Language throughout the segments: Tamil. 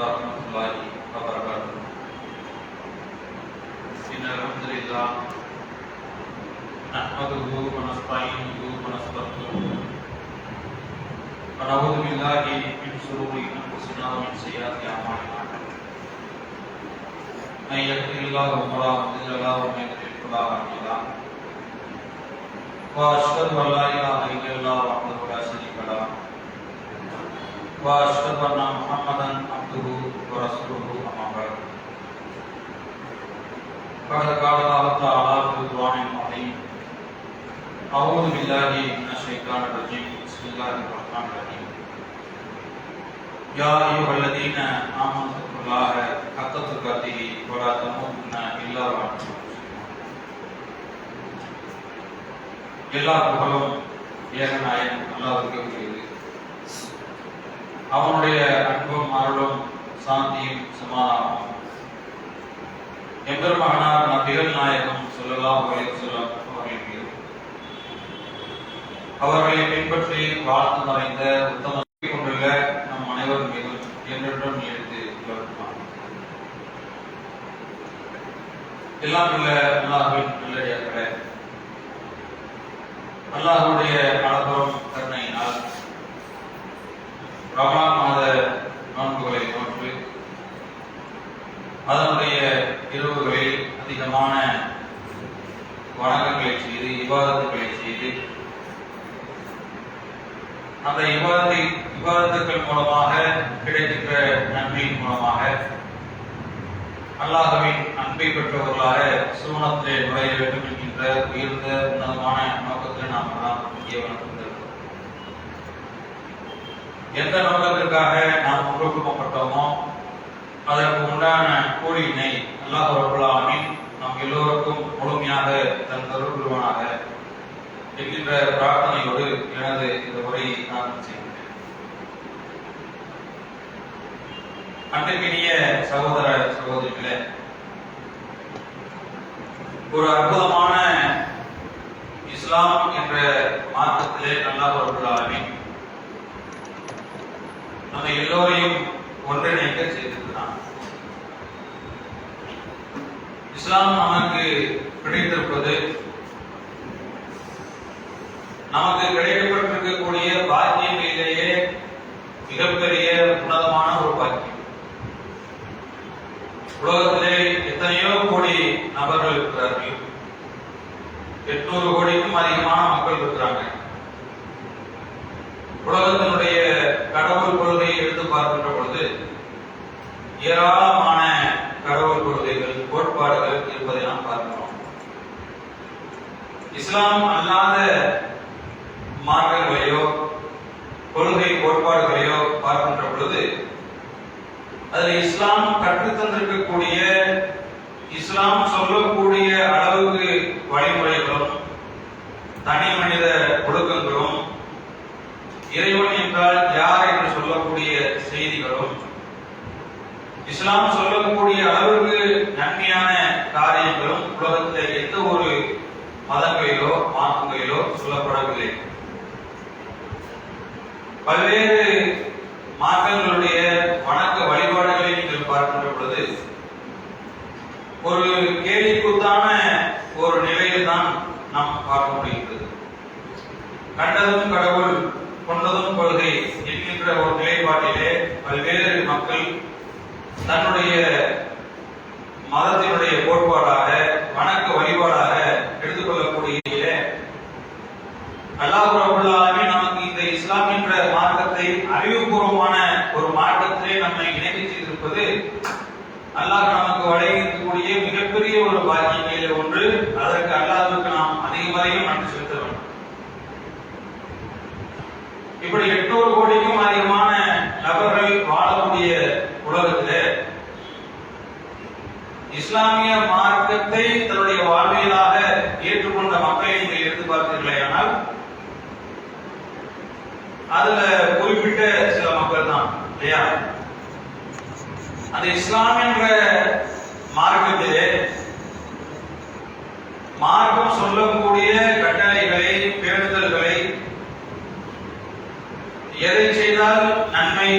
ورحمة الله وبركاته. إن الحمد لله نحمده ونستعينه ونستغفره ونعوذ بالله من شرور أنفسنا ومن سيئات أعمالنا. من يهده الله فلا مضل له ومن يضلل فلا هادي له. وأشهد أن لا إله إلا الله وحده لا شريك له وأشهد أن محمدا عبده ورسوله أما بعد. فقد قال الله تعالى في القرآن العظيم: أعوذ بالله من الشيطان الرجيم. بسم الله الرحمن الرحيم. يا أيها الذين آمنوا اتقوا الله حق تقاته ولا تموتن إلا وأنتم مسلمون. எல்லா புகழும் ஏகநாயகன் அல்லாஹ்வுக்கு உரியது. அவனுடைய அன்பும் அருளும் சாந்தியும் சமாதானமும் எம்பெருமானார் நபிகள் நாயகம் ஸல்லல்லாஹு அலைஹி வஸல்லம் அவர்களின் மீது, அவர்களை பின்பற்றி வாழ்ந்து மறைந்த உத்தமத்தை கொண்டுள்ள நம் அனைவர் மீதும் என்றென்றும் எடுத்து கொள்ளப்படுமாம். எல்லாம் உள்ள அல்லாஹ்வின் நல்லடியார்களே, அல்லாஹ்வுடைய அளப்பெரும் கருணையினால் ரமலான் மாத நோன்புகளை நோற்று அதனுடைய இரவுகளில் அதிகமான வணக்கங்களை செய்து இபாதத்துகளை செய்து அந்த இபாதத்துக்கள் மூலமாக கிடைக்கின்ற நன்மையின் மூலமாக அல்லாஹ்வின் அன்பை பெற்றவர்களாக சுவனத்திலே நுழைய வேண்டும் என்கின்ற உயர்ந்த உன்னதமான நோக்கத்தில் நாம் எல்லாம் இங்கே வந்திருக்கிறோம். எந்த நோக்கத்திற்காக நாம் உருவாக்கப்பட்டோமோ அதற்கு உண்டான கூலியினை அல்லாஹ் ரப்பல் ஆலமீன் நம் எல்லோருக்கும் முழுமையாக தன் அருள் புரிவானாக என்கின்ற பிரார்த்தனையோடு எனது இந்த உரையை நான் செய்கிறேன். அன்பிற்கினிய சகோதர சகோதரிகளே, ஒரு அற்புதமான இஸ்லாம் என்ற மார்க்கத்திலே அல்லாஹ் ரப்பல் ஆலமீன் நம்ம எல்லோரையும் ஒன்றிணைக்க செய்திருக்கிறான். இஸ்லாம் நமக்கு கிடைத்திருப்பது, நமக்கு கிடைக்கப்பட்டிருக்கக்கூடிய பாக்கியங்களிலேயே மிகப்பெரிய உன்னதமான ஒரு பாக்கியம். உலகத்திலே எத்தனையோ கோடி நபர்கள் இருக்கிறார்கள். 800 கோடிக்கும் அதிகமான மக்கள் இருக்கிறாங்க. உலகத்தினுடைய கடவுள் கொள்கையை எடுத்து பார்க்கின்ற பொழுது ஏராளமான கடவுள் கொள்கைகள், கோட்பாடுகள் இருப்பதை நாம் பார்க்கிறோம். இஸ்லாம் அல்லாத மார்க்கங்களையோ கொள்கை கோட்பாடுகளையோ பார்க்கின்ற பொழுது அதில் இஸ்லாம் கற்றுத்தந்திருக்கக்கூடிய, இஸ்லாம் சொல்லக்கூடிய அளவுக்கு வழிமுறைகளும் தனி மனித ஒழுக்கங்களும், இறைவன் என்றால் யார் என்று சொல்லக்கூடிய செய்திகளும், இஸ்லாம் சொல்லக்கூடிய அளவுக்கு நன்மையான காரியங்களும் உலகத்தில் எந்த ஒரு மதங்களிலோ மார்க்கங்களிலோ சொல்லப்படவில்லை. பல்வேறு மார்க்கங்களுடைய வணக்க வழிபாடுகளை நீங்கள் பார்க்கின்ற பொழுது ஒரு கேலிக்கூத்தான ஒரு நிலையில் தான் நாம் பார்க்க முடிகிறது. கண்டதும் கடவுள் கொண்டதும் கொள்கை என்கின்ற ஒரு நிலைப்பாட்டிலே பல்வேறு மக்கள் தன்னுடைய மதத்தினுடைய கோட்பாடாக வணக்க வழிபாடாக எடுத்துக்கொள்ளக்கூடிய அல்லாஹ் ரப்பல் ஆலமீன் நமக்கு இந்த இஸ்லாம் என்ற மார்க்கத்தை அறிவுபூர்வமான ஒரு மார்க்கத்திலே நம்மை இணைக்க செய்திருப்பது அல்லாஹ் நமக்கு வழங்கியிருக்கக்கூடிய மிகப்பெரிய ஒரு பாக்கியங்களில் ஒன்று. அதற்கு அல்லாஹ்வுக்கு நாம் அதிகமாகவும் நன்றி செலுத்த வேண்டும். இப்படி 800 கோடிக்கும் அதிகமான நபர்கள் வாழக்கூடிய உலகத்திலே இஸ்லாமிய மார்க்கத்தை தன்னுடைய வாழ்வியலாக ஏற்றுக்கொண்ட மக்களை நீங்கள் எடுத்து பார்த்தீர்களே ஆனால் அதுல குறிப்பிட்ட சில மக்கள் தான் இல்லையா? அந்த இஸ்லாம் என்ற மார்க்கத்திலே மார்க்கம் சொல்லக்கூடிய கட்டளைகளை, பேணுதல்களை எதை செய்தால் நன்மை,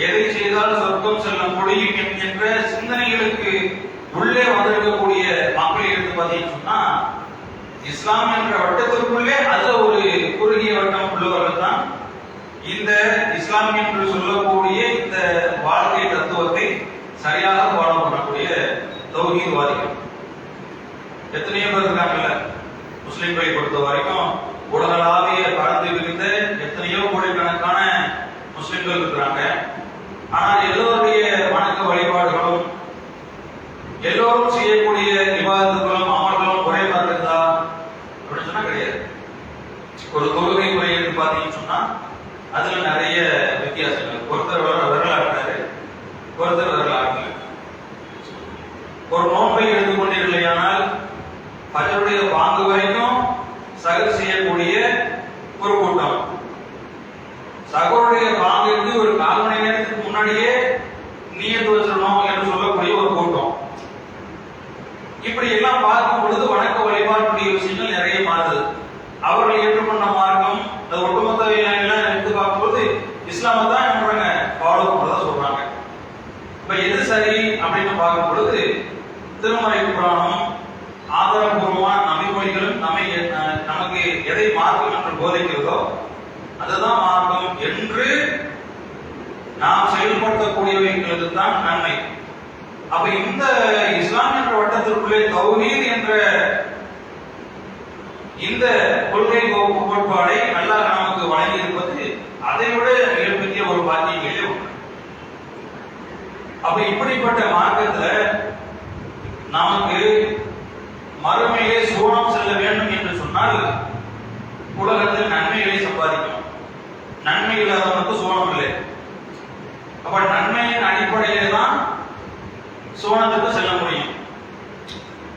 எதை செய்தால் சொர்க்கம் செல்ல முடியும் என்கின்ற சிந்தனைகளுக்கு உள்ளே வந்திருக்கக்கூடிய மக்களை எடுத்து பார்த்தீங்கன்னு சொன்னா, இஸ்லாம் என்ற வட்டத்திற்குள்ளே அதுல ஒரு குறுகிய வட்டம் உள்ளவர்கள் தான் இந்த இஸ்லாம் என்று சொல்லக்கூடிய இந்த வாழ்க்கை தத்துவத்தை சரியாக ஃபாலோ பண்ணக்கூடிய தௌஹீத்வாதிகள் எத்தனையோ பேர் இருக்காங்கல்ல. முஸ்லிம்களை பொறுத்த வரைக்கும் உலகளாவிய பறந்து விரிந்த எத்தனையோ கோடிக்கணக்கான முஸ்லிம்கள் இருக்கிறாங்க. ஆனால் எல்லோருடைய வணக்க வழிபாடுகளும் எல்லோரும் செய்யக்கூடிய விவாதங்களும் அமல்களும் ஒரே மாதிரி இருந்தா அப்படின்னு சொன்னா கிடையாது. ஒரு தொழுகை முறை எடுத்து பார்த்தீங்கன்னு சொன்னா அதுல நிறைய வித்தியாசங்கள். ஒருத்தர் வரலாற்றாரு, ஒருத்தர் வரலாற்று. ஒரு நோன்பை எடுத்துக்கொண்டீர்களேயானால் பஜருடைய பாங்கு வரைக்கும் சகர் செய்யக்கூடிய ஒரு கூட்டம், சகருடைய பாங்குக்கு ஒரு 4 மணி நேரத்துக்கு முன்னாடியே நியத்து வச்சிடணும் என்று சொல்லக்கூடிய ஒரு கூட்டம். இப்படி எல்லாம் பார்க்கும் பொழுது வணக்க வழிபாட்டுடைய விஷயங்கள் நிறைய மாறுது. அவர்கள் ஏற்றுக்கொண்ட மார்க்கம் அது ஒட்டுமொத்த எல்லாம் எடுத்து பார்க்கும்போது இஸ்லாமை தான் என்ன ஃபாலோ பண்றதா சொல்றாங்க. இப்ப எது சரி அப்படின்னு பார்க்கும் பொழுது திருமறை புராணம் ஆதாரபூர்வமான நபிமொழிகளும் நமக்கு எதை மார்க்கம் என்று போதிக்கிறதோ அதுதான் மார்க்கம் என்று நாம் செயல்படுத்தக்கூடியவைகளுக்கு தான் நன்மை. அப்ப இந்த இஸ்லாம் என்ற வட்டத்திற்குள்ளே தௌஹீத் என்ற இந்த கொள்கை கோட்பாடை அல்லாஹ் நமக்கு வழங்கி இருப்பது அதை விட மிகப்பெரிய ஒரு பாக்கியங்களே ஒன்று. அப்ப இப்படிப்பட்ட மார்க்கத்துல நமக்கு மறுமையிலே சோனம் செல்ல வேண்டும் என்று சொன்னால் உலகத்தில் நன்மைகளை சம்பாதிக்கணும். நன்மை இல்லாதவனுக்கு சோனம் இல்லை. அப்ப நன்மையின் அடிப்படையிலே தான் சோனத்துக்கு செல்ல முடியும்.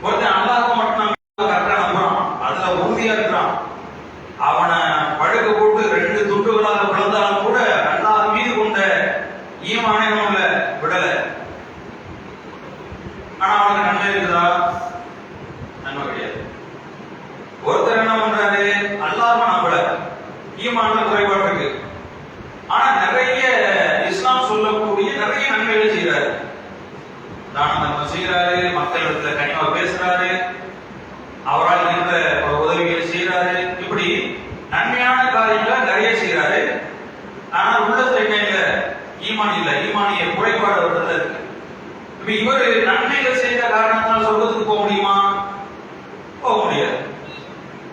ஒருத்தன் அல்லாஹ்வை மட்டும் கரெக்டா நம்புறான், அதுல உறுதியா இருக்கிறான், அவனை படுக்க போட்டு 2 துண்டுகளாக பிளந்தாலும் கூட அல்லாஹ் மீது கொண்ட ஈமானை நம்மள விடல. ஆனா அவனுக்கு நன்மை இருக்குதா? நன்மை கிடையாது. ஒருத்தர் என்ன பண்றாரு, அல்லாஹ்வை நம்பல, ஈமான்ல குறைபாடு இருக்கு, ஆனா நிறைய இஸ்லாம் சொல்லக்கூடிய நிறைய நன்மைகளை செய்யறாரு. தான தர்மம் செய்யறாரு, மக்களிடத்துல கனிவா பேசுறாரு, அவரால் இருந்த உதவிகளை செய்யறாரு, இப்படி நன்மையான காரியங்களை நிறைய செய்யறாரு. ஆனால் உள்ளத்துல என்ன இல்ல, ஈமான் இல்ல, ஈமானிய குறைபாடு அவர்கிட்ட இருக்கு. இப்ப இவர் நன்மைகள் செய்த காரணத்தால் சொர்க்கத்துக்கு போக முடியுமா? போக முடியாது.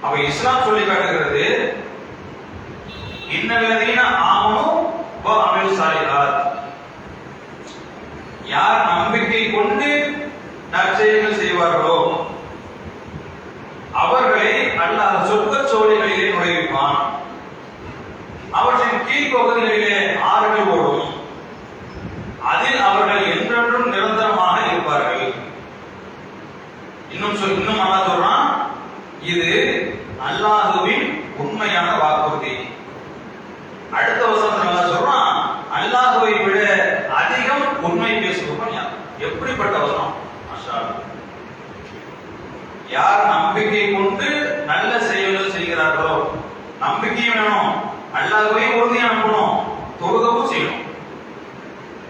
அப்ப இஸ்லாம் சொல்லி காட்டுகிறது, இன்னல்லதீன ஆமனு வ அமிலு ஸாலிஹாத், யார் நம்பிக்கை கொண்டு நற்செயல்கள் செய்வார்களோ அவர்களை அல்லாஹ் சொர்க்கச் சோலைகளிலே நுழைவிப்பான், அவற்றின் கீழ்ப்பகுதிகளிலே ஆறுகள் ஓடும், அதில் அவர்கள் என்றென்றும் நிரந்தரமாக இருப்பார்கள். இன்னும் அல்லாஹ் சொல்றான், இது அல்லாஹ்வின் உண்மையான வாக்குறுதி. அடுத்த வசனத்துல அல்லாஹ் சொல்றான், அல்லாஹ்வை விட அதிகம் உண்மை பேசுபவன் யார்? எப்படிப்பட்ட வசனம்! மாஷா அல்லாஹ். யார் நம்பிக்கை கொண்டு நல்ல செயல்கள் செய்கிறார்களோ, நம்பிக்கையும் வேணும், அல்லாஹ்வை உறுதியா நம்பணும், தொழுகவும் செய்யணும்,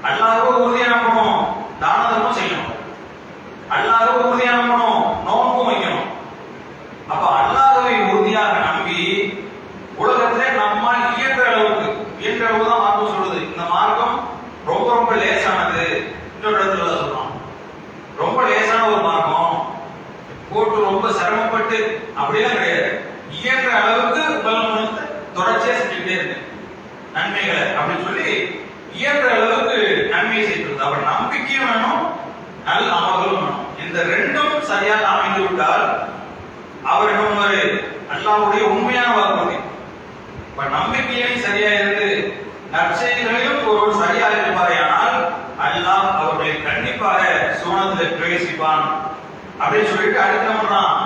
அல்லாஹ்வை உறுதியா நம்பணும், தான தர்மம் செய்யணும், அல்லாஹ்வை உறுதியா நம்பணும், நோன்பும் வைக்கணும். அப்ப அல்லாஹ்வை உறுதியாக நம்பி உலகத்திலே நம்மால் இயன்ற அளவு தான் மார்க்கம் சொல்லுது. இந்த மார்க்கம் ரொம்ப ரொம்ப லேசானது. இன்னொரு இடத்துல சொல்றோம், ரொம்ப லேசான ஒரு மார்க்கம், போட்டு ரொம்ப சிரமப்பட்டு அப்படியெல்லாம் கிடையாது. இயன்ற அளவுக்கு தொடர்ச்சியா செஞ்சுக்கிட்டே இருக்கு நன்மைகளை அப்படின்னு சொல்லி இயன்ற அளவுக்கு நன்மையை செய்கிறது. அவர் நம்பிக்கையும் வேணும், நல்ல அமல்களும் வேணும். இந்த ரெண்டும் சரியாக அமைந்து விட்டால் அவர் என்ன அல்லாஹ்வுடைய உண்மையான வாக்குறுதி. இப்ப நம்பிக்கையும் சரியா இருந்து நற்செயல்களையும் ஒருவர் சரியாக இருப்பாரையானால் அல்லாஹ் அவர்களை கண்டிப்பாக சோனத்தில் பிரவேசிப்பான் அப்படின்னு சொல்லிட்டு அடுத்த பண்றான்,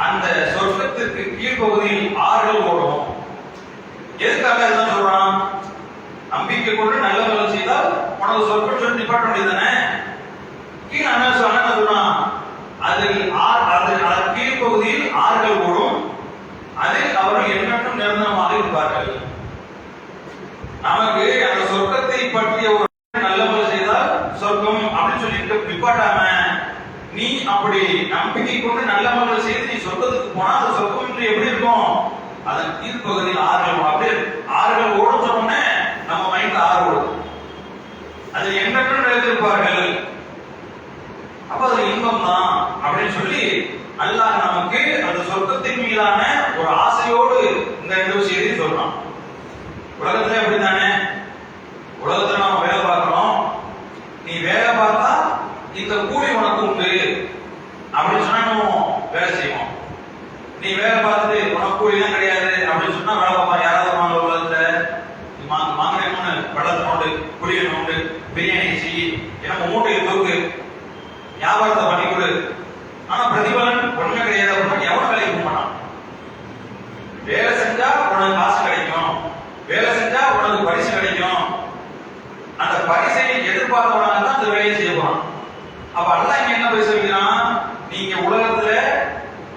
அந்த சொர்க்கத்திற்கு கீழ்ப்பகுதியில் ஆறுகள் ஓடும். எதுக்காக இதுதான் சொல்றான்? நம்பிக்கை கொண்டு நல்ல வேலை செய்தால் உனக்கு சொர்க்கம் சொல்லி நிப்பாட்ட வேண்டியதானே. கீழே என்ன சொல்றான், அதில் கீழ்ப்பகுதியில் ஆறுகள் ஓடும், அதில் அவர்கள் என்றென்றும் நிரந்தரமாக இருப்பார்கள். நமக்கு அந்த சொர்க்கத்தை பற்றிய ஒரு நல்லமல் செய்தால் சொர்க்கம் அப்படின்னு சொல்லிட்டு நிப்பாட்டாம, நீ அப்படி நம்பிக்கை கொண்டு நல்லமல் செய்து நீ சொர்க்கத்துக்கு போனா அந்த சொர்க்கம் என்று எப்படி இருக்கும்? அதன் கீழ்ப்பகுதியில் ஆறுகள், அப்படியே ஆறுகள் ஓடும் சொன்னோன்னே நம்ம மைண்ட்ல ஆறு ஓடும். அது என்னென்று நினைத்திருப்பார்கள். அப்ப அது இன்பம் தான் அப்படின்னு சொல்லி அல்லாஹ் நமக்கு அந்த சொர்க்கத்தின் மீதான ஒரு ஆசையோடு இந்த ரெண்டு விஷயத்தையும் சொல்றான். உலகத்துல எப்படித்தானே, உலகத்துல நம்ம வேலை பார்க்கிறோம், நீ வேலை பார்த்தா இந்த கூலி உனக்கு உண்டு அப்படின்னு சொன்னா நம்ம வேலை செய்வோம். நீ வேலை பார்த்துட்டு உனக்கு கூலி தான் கிடையாது அப்படின்னு சொன்னா வேலை பார்ப்போம். யாராவது வாங்க உலகத்துல வாங்கினு பழத்தை நோண்டு, புளிய நோண்டு, பிரியாணி செய்யி, எனக்கு மூட்டையை தூக்கு, வியாபாரத்தை பண்ணி கொடு. ஆனா பிரதிபலன் ஒண்ணுமே கிடையாது அப்படின்னா எவனும் வேலைக்கு போக மாட்டான். வேலை செஞ்சா உனக்கு காசு கிடைக்கும், வேலை செஞ்சா உனக்கு பரிசு கிடைக்கும். அந்த பரிசை எதிர்பார்த்தவனால தான் அந்த வேலையை செய்ய போறான். அப்ப அல்லாஹ் இங்க என்ன பேச வைக்கிறான்? நீங்க உலகத்துல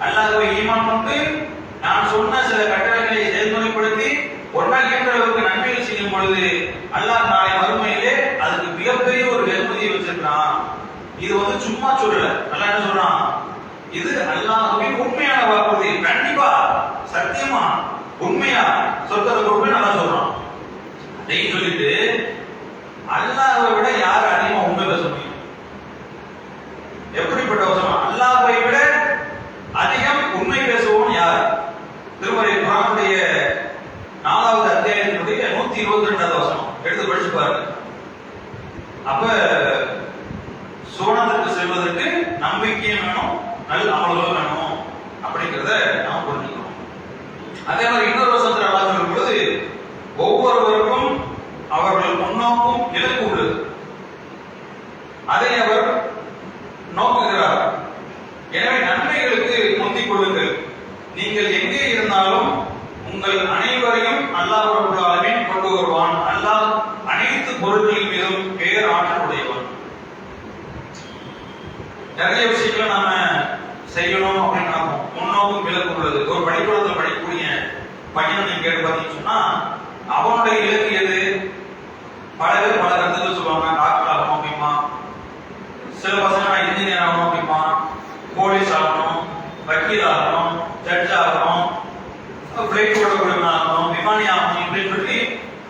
அல்லாஹ்வை ஈமான் கொண்டு நான் சொன்ன சில கட்டளைகளை செயல்முறைப்படுத்தி ஒன்றால் இயன்ற அளவுக்கு நன்மைகள் செய்யும் பொழுது அல்லாஹ் நாளை மறுமையிலே அதுக்கு மிகப்பெரிய ஒரு வெகுமதியை வச்சிருக்கான். இது வந்து சும்மா சொல்லல. அல்லாஹ் என்ன சொல்றான்? இது அல்லாஹ்வின் உண்மையான வாக்குறுதி. கண்டிப்பா சத்தியமா உண்மையா சொர்க்கத்தை கொடுப்பேன் நல்லா சொல்றான். அதையும் சொல்லிட்டு அல்லாஹ்வை விட யார் அதிகமா உண்மை பேச முடியும்? எப்படிப்பட்ட வசனம்? அல்லாஹ்வை விட அதிகம் உண்மை பேசுவோம் யார்? திருமறை குர்ஆனுடைய 4வது அத்தியாயத்தினுடைய 122வது வசனம் எடுத்து படிச்சு பாருங்க. அப்ப சோனத்துக்கு செல்வதற்கு நம்பிக்கையும் வேணும், நல்ல அமல்களும் வேணும் அப்படிங்கிறத நாம் புரிஞ்சுக்கணும். அதே மாதிரி இன்னொரு வசனத்தில் அல்லாஹ் சொல்லும் பொழுது ஒவ்வொருவருக்கும் அவர்கள் முன்னோக்கும் இலக்கு உள்ளது, அதை அவர் நோக்குகிறார். எனவே நன்மைகளுக்கு முந்திக் கொள்ளுங்கள். நீங்கள் எங்கே இருந்தாலும் உங்கள் அனைவரையும் அல்லாஹ் ரப்பல் ஆலமீன் கொண்டு வருவான். அல்லாஹ் அனைத்து பொருட்களின் மீதும் பேராற்றல் உடையவன். நிறைய விஷயங்களை நாம செய்யணும் அப்படின்னு நினைப்போம். முன்னோக்கும் விலக்கு உள்ளது. ஒரு பள்ளிக்கூடத்தில் படிக்கக்கூடிய பையனை நீங்க கேட்டு பார்த்தீங்கன்னு சொன்னா அவனுடைய இலக்கு எது? பல பேர் பல கருத்துக்கள் சொல்லுவாங்க. டாக்டர் ஆகணும் அப்படிமா, சில பசங்க இன்ஜினியர் ஆகணும் அப்படிமா, போலீஸ் ஆகணும், வக்கீல் ஆகணும், ஜட்ஜ் ஆகணும், பிளைட் ஓடக்கூடிய ஆகணும், விமானி ஆகணும் அப்படின்னு சொல்லி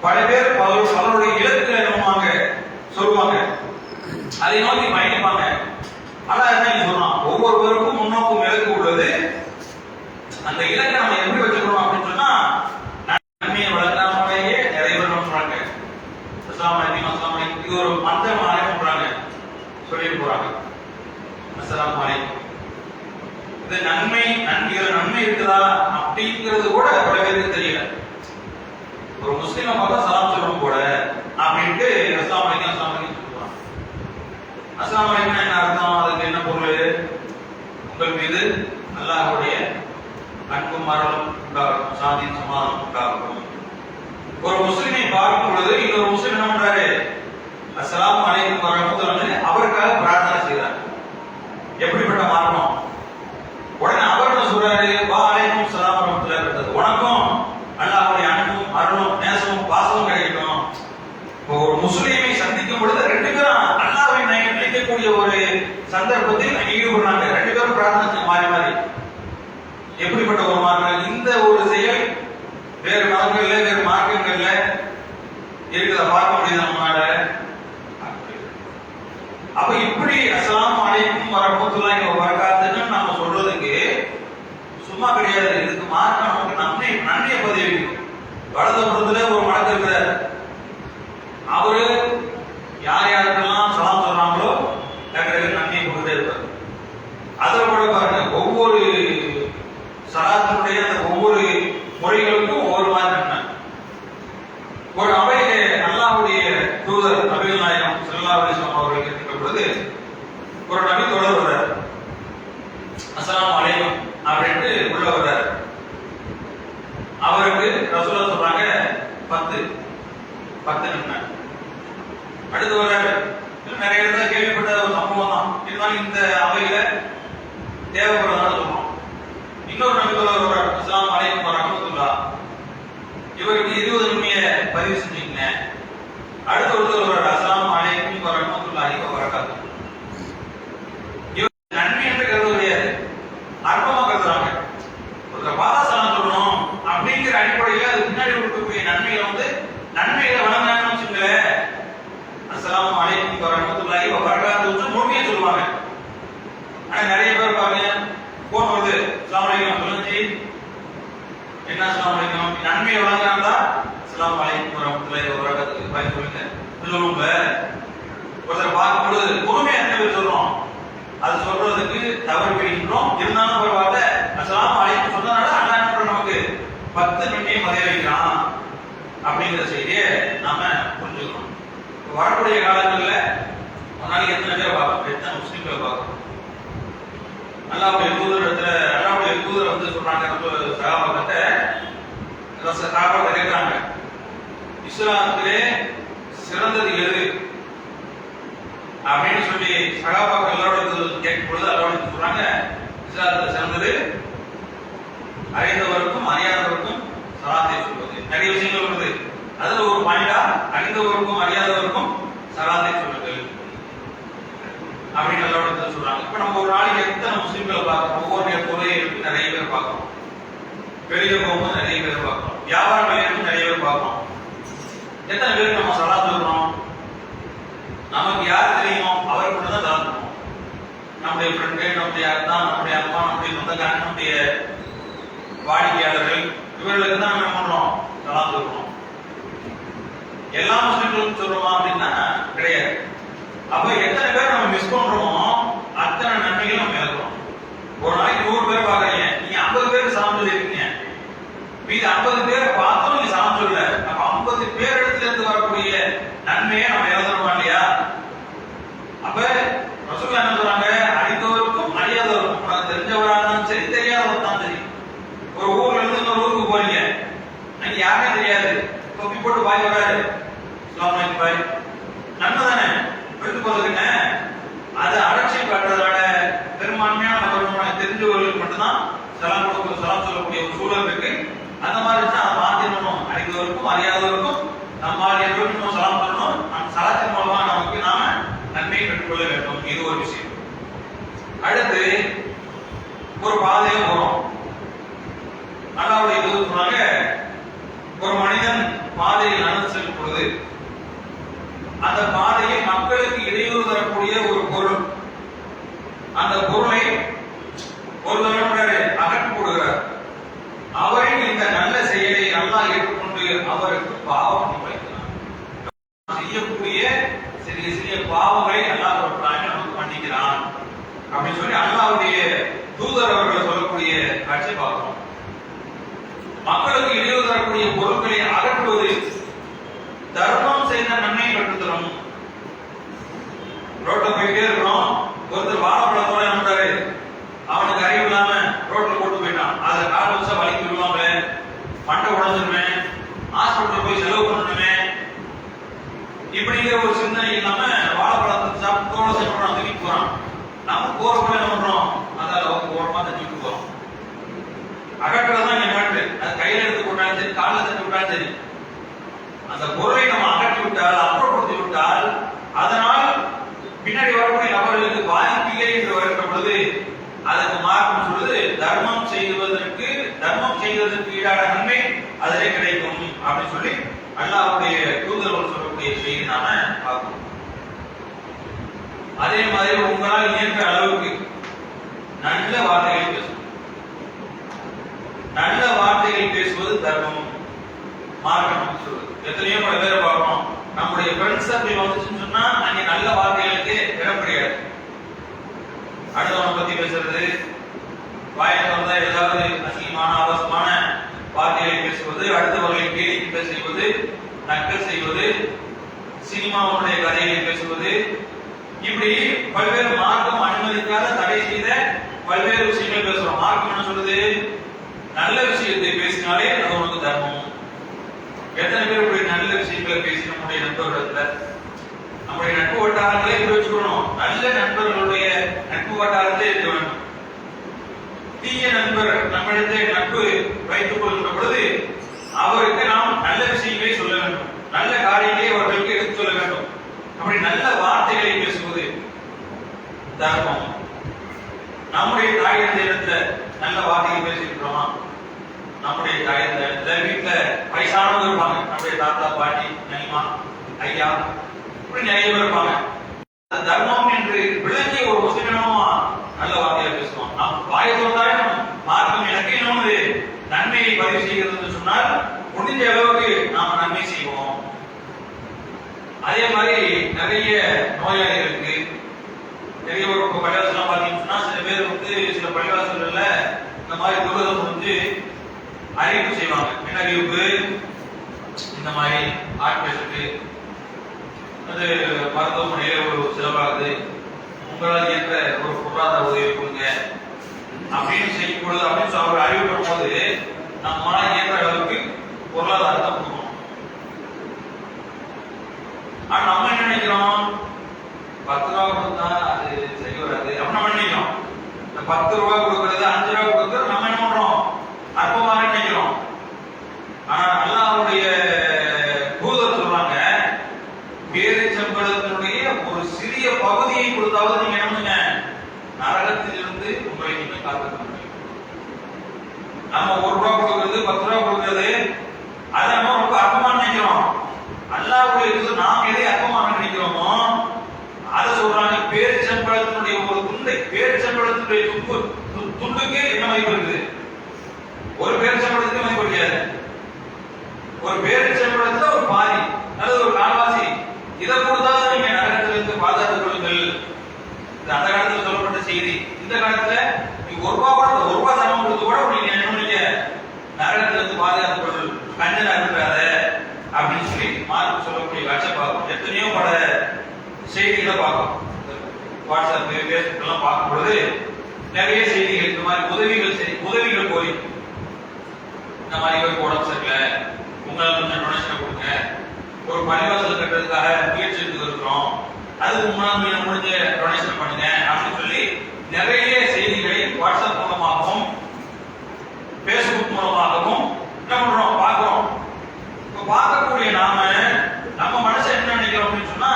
பல பேர் பலருடைய இலக்குகளை என்னவாங்க சொல்லுவாங்க. அதை நோக்கி பயணிப்பாங்க. ஆனா என்ன சொல்றான்? ஒவ்வொருவருக்கும் முன்னோக்கும் இலக்கு உள்ளது. அந்த இலக்கை நம்ம எப்படி வச்சுக்கணும் அப்படின்னு சொன்னா நன்மையை வளர்க்காமலேயே நிறைய பேர் சொல்றாங்க. அஸ்ஸலாமு அலைக்கும், அஸ்ஸலாமு அலைக்கும், இது ஒரு மந்திரம் ஆரம்பிக்கிறாங்க, சொல்லிட்டு போறாங்க. அஸ்ஸலாமு அலைக்கும், இது நன்மை, நன்மை இருக்குதா அப்படிங்கிறது கூட பல பேருக்கு தெரியல. ஒரு முஸ்லிமை பார்த்தா சலாம் சொல்லணும் கூட அப்படின்ட்டு அஸ்ஸலாமு அலைக்கும், அஸ்ஸலாமு அலைக்கும் சொல்லுவாங்க. அஸ்ஸலாமு அலைக்கும் என்ன அர்த்தம்? அதுக்கு என்ன பொருள்? உங்கள் மீது அல்லாஹ்வுடைய அன்பும் அருளும் உண்டாகட்டும், சாந்தியும் சமாதானம் உண்டாகட்டும். ஒரு முஸ்லிமை பார்க்கும் பொழுது இன்னொரு முஸ்லிம் என்ன பண்றாரு? அஸ்ஸலாமு அலைக்கும் வரஹ்மத்துல்லாஹி அவருக்காக பிரார்த்தனை செய்கிறார். எப்படிப்பட்ட மார்க்கம்? உடனே அவர் என்ன சொல்றாரு? வா அலைக்கும் ஸலாம் வரஹ்மத்துல்லாஹி, உனக்கும் அல்லாஹ்வுடைய அன்பும் அருளும் நேசமும் பாசமும் கிடைக்கட்டும். ஒரு முஸ்லிமை சந்திக்கும் பொழுது ரெண்டு பேரும் அல்லாஹ்வை நினைக்கக்கூடிய ஒரு சந்தர்ப்பத்தில் ஈடுபடுறாங்க. ரெண்டு பேரும் பிரார்த்தனை மாறி மாறி. எப்படிப்பட்ட ஒரு மார்க்கம்? இந்த ஒரு செயல் வேறு மதங்கள்ல வேறு மார்க்கங்கள்ல இருக்கிறத பார்க்க முடியுது நம்மளால. அப்ப இப்படி அஸ்ஸலாமு அலைக்கும் வரஹ்மத்துல்லாஹி வபரகாத்துஹு நாம சொல்றதுக்கு சும்மா கிடையாது. இதுக்கு மார்க்கம் நமக்கு நன்மையை பதிவு. வலதுபுறத்துல ஒரு மலக்கு இருக்கிறார். அவரு யார் யாருக்கெல்லாம் சலாம் சொல்றாங்களோ நன்மையை கொடுத்துட்டே இருப்பார். அதில் கூட பாருங்க, ஒவ்வொரு சலாத்தினுடைய அந்த ஒவ்வொரு முறைகளுக்கும் ஒவ்வொரு மாதிரி நன்மை. ஒரு அவையிலே அல்லாஹ்வுடைய தூதர் நபிகள் நாயகம் ஸல்லல்லாஹு அலைஹி வஸல்லம் அவர்கள் இருக்கின்ற பொழுது ஒரு நபி தொடர் வர்றார். அஸ்ஸலாமு அலைக்கும் அப்படின்ட்டு உள்ள வர்றார். அவருக்கு ரசூலுல்லாஹ் சொல்றாங்க 10 நன்மை. அடுத்து வர்றாரு. நிறைய இடத்துல கேள்விப்பட்ட ஒரு சம்பவம் தான், இருந்தாலும் இந்த அவையில தேவைப்படுறதான சொல்றோம். இன்னொரு நபி தொடர் வர்றார். அஸ்ஸலாமு அலைக்கும் வரஹ்மத்துல்லாஹ், இவருக்கு 20 நன்மையை பதிவு செஞ்சீங்க. சொல்றீங்க. அடுத்த ஒருத்தர் அஸ்ஸலாமு அலைக்கும் வரஹ்மத்துல்லாஹி வபரகாத்துஹு. இவர் நன்மை என்று கருத முடியாது, அற்பமா கருதுறாங்க. ஒருத்தர் பாராசலாம் சொல்லணும் அப்படிங்கிற அடிப்படையில் அது முன்னாடி இருக்கக்கூடிய நன்மைகளை வழங்கினாங்கன்னு வச்சுங்களேன், அஸ்ஸலாமு அலைக்கும் வரஹ்மத்துல்லாஹி வபரகாத்துஹு முழுமையா சொல்லுவாங்க. ஆனா நிறைய பேர் பாருங்க, போன் வருது, அஸ்ஸலாமு அலைக்கும் சொல்லுங்க, என்ன அஸ்ஸலாமு அலைக்கும், நன்மையை வழங்கினாங்களா அஸ்ஸலாமு அலைக்கும் வரஹ்மத்துல்லாஹி வபரகாத்துஹு பாய் சொல்லுங்க சொல்லுங்க. ஒருத்தர் பார்க்கும்போது பொறுமையா என்ன பேர் சொல்றோம், அது சொல்றதுக்கு தவறு விடுகின்றோம். இருந்தாலும் பரவாயில்ல, அஸ்ஸலாமு அலைக்கும் சொன்னதால அல்லாஹ் என்ன பண்றான், நமக்கு 10 நன்மையை மதிய வைக்கிறான் அப்படிங்கிற செய்தியை நாம புரிஞ்சுக்கணும். வரக்கூடிய காலங்களில் ஒரு நாளைக்கு எத்தனை பேரை பார்க்கணும், எத்தனை முஸ்லிம்களை பார்க்கணும். அல்லாஹ்வுடைய தூதர் வந்து சொல்றாங்க, சஹாபாக்கள் கேட்கிறாங்க, இஸ்லாத்திலே சிறந்தது எது அப்படின்னு சொல்லி சஹாபாக்கள் எல்லாரோட கேட்கும் பொழுது எல்லாரோட சொல்றாங்க, இஸ்லாத்துல சிறந்தது அறிந்தவருக்கும் அறியாதவருக்கும் சலாத்தை சொல்வது. நிறைய விஷயங்கள் வருது, அதுல ஒரு பாயிண்டா அறிந்தவருக்கும் அறியாதவருக்கும் சலாத்தை சொல்லுங்கள் அப்படின்னு எல்லாரோட சொல்றாங்க. இப்ப நம்ம ஒரு நாளைக்கு எத்தனை முஸ்லிம்களை பார்க்கிறோம், ஒவ்வொரு துறையிலும் நிறைய பேர் பார்க்கிறோம், வெளியே போகும்போது நிறைய பேர் பார்க்கிறோம், வியாபார நிலையத்தில் நிறைய பேர் பார்க்கிறோம். எத்தனை பேருக்கு நம்ம சலா சொல்றோம்? நமக்கு யார் தெரியுமோ அவருக்கு மட்டும் தான் சலா சொல்றோம். நம்முடைய ஃப்ரெண்டு, நம்முடைய அக்கா, நம்முடைய அம்மா, நம்முடைய சொந்தக்காரங்க, நம்முடைய வாடிக்கையாளர்கள், இவர்களுக்கு தான் நம்ம பண்றோம் சலா சொல்றோம். எல்லா முஸ்லிம்களுக்கும் சொல்றோமா அப்படின்னா கிடையாது. அப்ப எத்தனை பேர் நம்ம மிஸ் பண்றோமோ அத்தனை நன்மைகள் நம்ம இழக்கிறோம். ஒரு நாளைக்கு 100 பேர் பாக்குறீங்க, நீங்க 50 பேருக்கு சலாம் சொல்லிருக்கீங்க, மீது 50 பேர் பார்த்தோம் நீங்க சலாம் சொல்லல. அப்ப 50 பேர் இடத்துல இருந்து வரக்கூடிய நன்மையை நம்ம இழந்துருவோம் இல்லையா? அப்ப ரசூலுல்லாஹ் என்ன சொல்றாங்க, அறிந்தவருக்கும் அறியாதவருக்கும், உனக்கு தெரிஞ்சவரா இருந்தாலும் சரி தெரியாதவரும் தான் சரி. ஒரு ஊர்ல இருந்து இன்னொரு ஊருக்கு போறீங்க, அங்க யாருமே தெரியாது, தொப்பி போட்டு பாய் வராரு, அஸ்ஸலாமு அலைக்கும் பாய், நன்மை தானே எடுத்து போறதுன்னு அதை அலட்சியம் காட்டுறதால பெரும்பான்மையான நபர்கள் தெரிஞ்சவர்களுக்கு மட்டும்தான் சலாம் சொல்லக்கூடிய ஒரு சூழல் இருக்கு. அந்த மாதிரி தான் மாத்திரணும், அறிந்தவருக்கும் அறியாதவருக்கும் நம்மால் எல்லோருக்கும் சலாம் சொல்லணும். சலாத்தின் மூலமா நமக்கு நாம நன்மையை பெற்றுக்கொள்ள வேண்டும். இது ஒரு விஷயம். அடுத்து ஒரு பாதையை போறோம், அல்லாஹ்வுடைய தூதர் சொன்னாங்க, ஒரு மனிதன் பாதையில் நடந்து செல்லும் பொழுது அந்த பாதையில் மக்களுக்கு இடையூறு தரக்கூடிய ஒரு பொருள், அந்த பொருளை ஒரு தடவை அகற்றி போடுகிறார். அவரின் இந்த நல்ல செயலை அல்லாஹ் ஏற்றுக்கொண்டு அவருக்கு பாவம் வைக்கிறார். செய்யக்கூடிய சிறிய சிறிய பாவங்களை அல்லாஹ் நமக்கு மன்னிக்கிறான் அப்படின்னு சொல்லி அல்லாஹ்வுடைய தூதர் அவர்கள் சொல்லக்கூடிய காட்சியை பார்க்கிறோம். மக்களுக்கு இடையூறு தரக்கூடிய பொருட்களை அகற்றுவது தர்மம் செய்த நன்மை பெற்றுத்தரும். ரோட்ல போயிட்டே இருக்கிறோம், ஒருத்தர் வாழைப்பழத்தோட நம்புறாரு, அவனுக்கு அறிவு இல்லாம ரோட்ல போட்டு போயிட்டான், அதை கால் வச்சா வலிக்கு விடுவாங்க, மண்டை உடஞ்சிருமே, ஹாஸ்பிட்டல் போய் செலவு பண்ணணுமே, இப்படிங்கிற ஒரு சிந்தனை இல்லாம வாழைப்பழத்தை சாப்பிட்டோட சாப்பிடணும், தூக்கிட்டு போறான். நம்ம போற கூட என்ன பண்றோம், அதால ஓரமா தூக்கிட்டு போறோம். அகற்றுறதுதான் என் நாட்டு, அது கையில எடுத்து போட்டாலும் சரி, காலில் தட்டி விட்டாலும் சரி, அந்த பொருளை நம்ம அகற்றி விட்டால், அப்புறப்படுத்தி விட்டால், அதனால் பின்னாடி வரக்கூடிய நபர்களுக்கு பாதிப்பு இல்லை என்று வருகிற பொழுது அதற்கு மார்க்கம் சொல்லுது, தர்மம் செய்வதற்கு ஈடான நன்மை அதிலே கிடைக்கும் அப்படின்னு சொல்லி அல்லாஹ்வுடைய தூதர்கள் சொல்லக்கூடிய செய்தி நாம பார்க்கணும். அதே மாதிரி உங்களால் இயன்ற அளவுக்கு நல்ல வார்த்தைகள் பேசணும். நல்ல வார்த்தைகள் பேசுவது தர்மம், மார்க்கம் சொல்லுது. எத்தனையோ பல பேரை பார்க்கணும், நம்முடைய ஃப்ரெண்ட்ஸ் சர்க்கிள் வந்துச்சுன்னு சொன்னா அங்கே நல்ல வார்த்தைகளுக்கு இடம் கிடையாது. அடுத்தவனை பத்தி பேசுறது, வாயில வந்தா ஏதாவது அசிங்கமான அவசரமான வார்த்தைகளை பேசுவது, அடுத்தவர்களை கேலி செய்வது, நக்கல் செய்வது, சினிமாவுடைய கதைகளை பேசுவது, இப்படி பல்வேறு மார்க்கம் அனுமதிக்காத தடை செய்த பல்வேறு விஷயங்கள் பேசுறோம். மார்க்கம் என்ன சொல்லுது, நல்ல விஷயத்தை பேசினாலே அது உனக்கு தர்மம். எத்தனை பேர் இப்படி நல்ல விஷயங்களை பேசி நம்முடைய நண்பர்களிடத்துல, நம்முடைய நட்பு வட்டாரங்களே வச்சுக்கணும். நல்ல நண்பர்களுடைய நட்பு வட்டாரத்திலே இருக்க வேண்டும். தீய நண்பர் நம்மிடத்தை நட்பு வைத்துக் கொள்கின்ற பொழுது அவருக்கு நாம் நல்ல விஷயங்களை சொல்ல வேண்டும். நல்ல காரியங்களை அவர்களுக்கு எடுத்துச் சொல்ல வேண்டும். அப்படி நல்ல வார்த்தைகளை பேசுவது தர்மம். நம்முடைய தாய் தந்தையிடத்துல நல்ல வார்த்தையை பேசியிருக்கிறோமா? நம்முடைய தாய் தந்தை வீட்டுல வயசானவங்க இருப்பாங்க, நம்முடைய தாத்தா பாட்டி நனிமா ஐயா இப்படி நிறைய பேர் இருப்பாங்க. தர்மம் என்று விளங்கிய ஒரு முஸ்லிமும் நல்ல வார்த்தையா பேசுவோம். நாம் வாயை தோன்றாலே மார்க்கம் எனக்கு இன்னொன்று நன்மையை பதிவு செய்கிறது சொன்னால் முடிஞ்ச அளவுக்கு நாம் நன்மை செய்வோம். அதே மாதிரி நிறைய நோயாளிகளுக்கு நிறைய ஒரு பள்ளிவாசலாம் பார்த்தீங்கன்னா சில பேர் வந்து சில பள்ளிவாசல்கள்ல இந்த மாதிரி துரிதம் வந்து அறிவிப்பு செய்வாங்க. என்ன அறிவிப்பு? இந்த மாதிரி ஹார்ட் பேஷண்ட் அது மருத்துவமனையில ஒரு செலவாகுது, உங்களால் என்ற ஒரு பொருளாதார உதவி கொடுங்க அப்படின்னு செய்யும் பொழுது அப்படின்னு அவர் அறிவிக்கும் போது நம்மளால இயன்ற அளவுக்கு பொருளாதாரத்தை கொடுக்கணும். ஆனா நம்ம என்ன நினைக்கிறோம்? 10 ரூபா கொடுத்தா அது சரி வராது அப்படின்னு நம்ம நினைக்கிறோம். இந்த 10 ரூபா கொடுக்கறது 5 ரூபா கொடுக்கறது நம்ம என்ன பண்றோம்? அற்பமாக நினைக்கிறோம். ஆனா அல்லாஹ்வுடைய தூதர் சொல்றாங்க, பேரிச்சம்பழத்தினுடைய ஒரு சிறிய பகுதியை கொடுத்தாவது நீங்க என்ன பண்ணுங்க, நரகத்திலிருந்து உங்களை நீங்க காத்துக்க முடியும். நம்ம 1 ரூபா கொடுக்கறது 10 ரூபா கொடுக்கறது அதை நம்ம ரொம்ப அற்பமா நினைக்கிறோம். அல்லாஹ்வுடைய தூதர் நாம் எதை அற்பமாக நினைக்கிறோமோ அதை சொல்றாங்க. பேரிச்சம்பழத்தினுடைய ஒரு துண்டை, பேரிச்சம்பழத்தினுடைய துண்டுக்கு என்ன மதிப்பு இருக்குது? ஒரு பேரிச்சம்பழத்துக்கு மதிப்பு கிடையாது. ஒரு பேரிச்சம்பழத்துல ஒரு பாதி அல்லது ஒரு கால்வாசி இதை கொடுத்தாலும் நீங்க நரகத்திலிருந்து பாதுகாத்துக் கொள்ளுங்கள். அந்த காலத்துல சொல்லப்பட்ட செய்தி. இந்த காலத்துல நீங்க 1 ரூபா கூட 1 ரூபா தரம் கொடுத்து கூட நீங்க என்ன பண்ணீங்க, நரகத்திலிருந்து பாதுகாத்துக் கொள்ளுங்கள், கஞ்சனா இருக்காத அப்படின்னு சொல்லி மார்க் சொல்லக்கூடிய காட்சியை பார்க்கும். எத்தனையோ பல செய்திகளை பார்க்கும். வாட்ஸ்அப் பேஸ்புக் எல்லாம் பார்க்கும் பொழுது நிறைய செய்திகள் இந்த மாதிரி உதவிகள் கோரி இந்த மாதிரி உடம்பு சரியில்லை, உங்களால் கொஞ்சம் டொனேஷன் கொடுங்க, ஒரு பள்ளிவாசல் கட்டுறதுக்காக முயற்சி எடுத்து இருக்கிறோம், அதுக்கு முன்னாடி முடிஞ்ச டொனேஷன் பண்ணுங்க அப்படின்னு சொல்லி நிறைய செய்திகளை வாட்ஸ்அப் மூலமாகவும் பேஸ்புக் மூலமாகவும் என்ன பண்றோம், பார்க்கிறோம். இப்ப பார்க்கக்கூடிய நாம நம்ம மனசை என்ன நினைக்கிறோம் அப்படின்னு சொன்னா,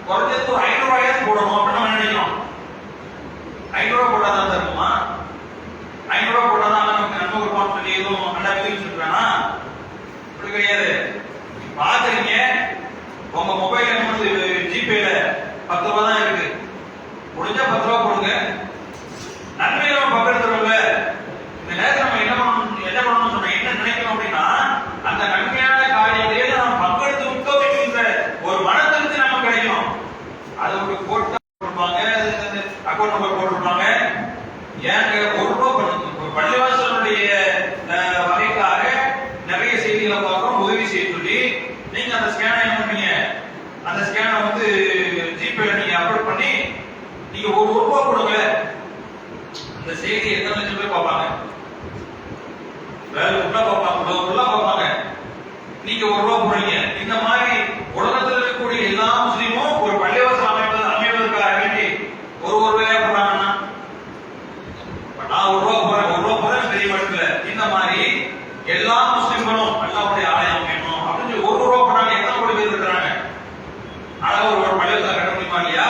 குறைஞ்சது ஒரு 500 ரூபாயாவது போடணும் அப்படின்னு நம்ம நினைக்கிறோம். 500 ரூபாய் போட்டாதான் தருமா? 500 ரூபாய் போட்டாதான் நமக்கு நன்மை கொடுப்பான்னு சொல்லி எதுவும் நல்லா விதிச்சு சொல்றானா? அப்படி கிடையாது. பாக்குறீங்க, உங்க மொபைல் ஜிபேல 10 ரூபாய் தான் இருக்கு, முடிஞ்சா 10 ரூபாய் போடுங்க. நன்மை நம்ம பக்கத்துல இந்த நேரத்தில் நம்ம என்ன பண்ணணும் சொன்ன என்ன நினைக்கணும் அப்படின்னா, அந்த நன்மையான காரியங்களில் நாம் பங்கெடுத்து விட்டோம் என்கின்ற ஒரு மன திருப்தி நமக்கு கிடைக்கும். அது ஒரு போட்டா கொடுப்பாங்க, அக்கௌண்ட் நம்பர் போட்டிருப்பாங்க. ஏங்க 1 ரூபாய் பண்ணுங்க. பள்ளிவாசலுடைய வகைக்காக நிறைய செய்திகளை பார்க்கிறோம், உதவி செய்ய சொல்லி நீங்க அந்த ஸ்கேனை என்ன பண்ணீங்க, அந்த ஸ்கேனை வந்து ஜிபேல நீங்க அப்லோட் பண்ணி நீங்க 1 ரூபாய் கொடுங்க. அந்த செய்தி எத்தனை லட்சம் பேர் பார்ப்பாங்க? வேலை உள்ள பார்ப்பாங்க, உள்ள பார்ப்பாங்க. நீங்க 1 ரூபாய் போடுறீங்க. இந்த மாதிரி உலகத்தில் இருக்கக்கூடிய எல்லா முஸ்லீமும் ஒரு பள்ளிவாசல் அமைவதற்காக வேண்டி ஒரு ரூபாய் போடுறாங்கன்னா, நான் 1 ரூபாய் போறேன், 1 ரூபாய் போறேன் பெரிய மட்டும் இல்ல. இந்த மாதிரி எல்லா முஸ்லிம்களும் அல்லாஹ்வுடைய ஆலயம் வேணும் அப்படின்னு 1 ரூபாய் போறாங்க. எத்தனை கோடி பேர் இருக்கிறாங்க? அழகா ஒரு பள்ளிவாசல் கட்ட முடியுமா இல்லையா?